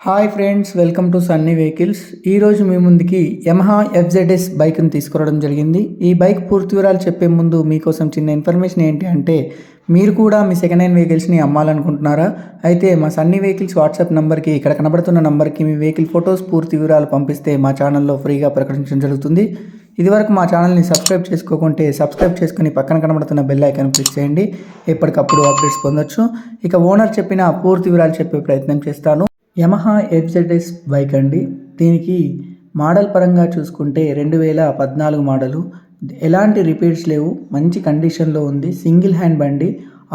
Hi friends, welcome to Sunny vehicles. ఈరోజు మీ ముందుకి Yamaha FZS బైక్ని తీసుకురావడం జరిగింది. ఈ బైక్ పూర్తి వివరాలు చెప్పే ముందు మీకోసం చిన్న ఇన్ఫర్మేషన్ ఏంటి అంటే, మీరు కూడా మీ సెకండ్ హ్యాండ్ వెహికల్స్ని అమ్మాలనుకుంటున్నారా? అయితే మా సన్నీ వెహికల్స్ వాట్సాప్ నెంబర్కి, ఇక్కడ కనబడుతున్న నెంబర్కి మీ వెహికల్ ఫొటోస్ పూర్తి వివరాలు పంపిస్తే మా ఛానల్లో ఫ్రీగా ప్రకటించడం జరుగుతుంది. ఇదివరకు మా ఛానల్ని సబ్స్క్రైబ్ చేసుకోకుంటే సబ్స్క్రైబ్ చేసుకుని పక్కన కనబడుతున్న బెల్ ఐకాన్ క్లిక్ చేయండి. ఎప్పటికప్పుడు అప్డేట్స్ పొందొచ్చు. ఇక ఓనర్ చెప్పిన పూర్తి వివరాలు చెప్పే ప్రయత్నం చేస్తాను. యమహా ఎఫ్జెడ్ఎస్ బైక్ అండి. దీనికి మోడల్ పరంగా చూసుకుంటే 2014 మోడలు. ఎలాంటి రిపేర్స్ లేవు, మంచి కండిషన్లో ఉంది. సింగిల్ హ్యాండ్ బండి,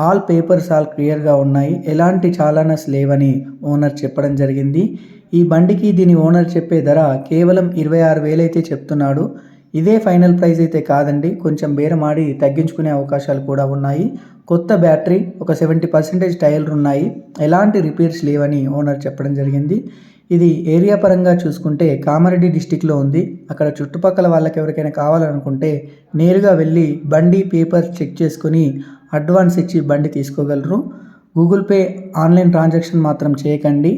ఆల్ పేపర్స్ ఆల్ క్లియర్గా ఉన్నాయి. ఎలాంటి చాలానస్ లేవని ఓనర్ చెప్పడం జరిగింది. ఈ బండికి దీని ఓనర్ చెప్పే ధర కేవలం 26,000 అయితే చెప్తున్నాడు. ఇదే ఫైనల్ ప్రైస్ అయితే కాదండి, కొంచెం బేరమాడి తగ్గించుకునే అవకాశాలు కూడా ఉన్నాయి. కొత్త బ్యాటరీ, ఒక 70% టైర్లు ఉన్నాయి. ఎలాంటి రిపేర్స్ లేవని ఓనర్ చెప్పడం జరిగింది. ఇది ఏరియా పరంగా చూసుకుంటే కామారెడ్డి డిస్టిక్లో ఉంది. అక్కడ చుట్టుపక్కల వాళ్ళకి ఎవరికైనా కావాలనుకుంటే నేరుగా వెళ్ళి బండి పేపర్ చెక్ చేసుకొని అడ్వాన్స్ ఇచ్చి బండి తీసుకోగలరు. గూగుల్ పే, ఆన్లైన్ ట్రాన్సాక్షన్ మాత్రం చేయకండి,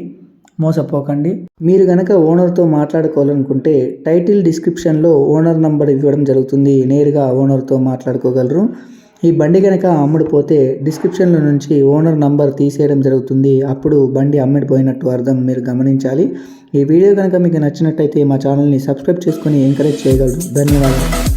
మోసపోకండి. మీరు గనక ఓనర్తో మాట్లాడుకోవాలనుకుంటే టైటిల్ డిస్క్రిప్షన్లో ఓనర్ నంబర్ ఇవ్వడం జరుగుతుంది. నేరుగా ఓనర్తో మాట్లాడుకోగలరు. ఈ బండి కనుక అమ్ముడుపోతే డిస్క్రిప్షన్లో నుంచి ఓనర్ నంబర్ తీసేయడం జరుగుతుంది. అప్పుడు బండి అమ్ముడిపోయినట్టు అర్థం, మీరు గమనించాలి. ఈ వీడియో కనుక మీకు నచ్చినట్టయితే మా ఛానల్ని సబ్స్క్రైబ్ చేసుకొని ఎంకరేజ్ చేయగలరు. ధన్యవాదాలు.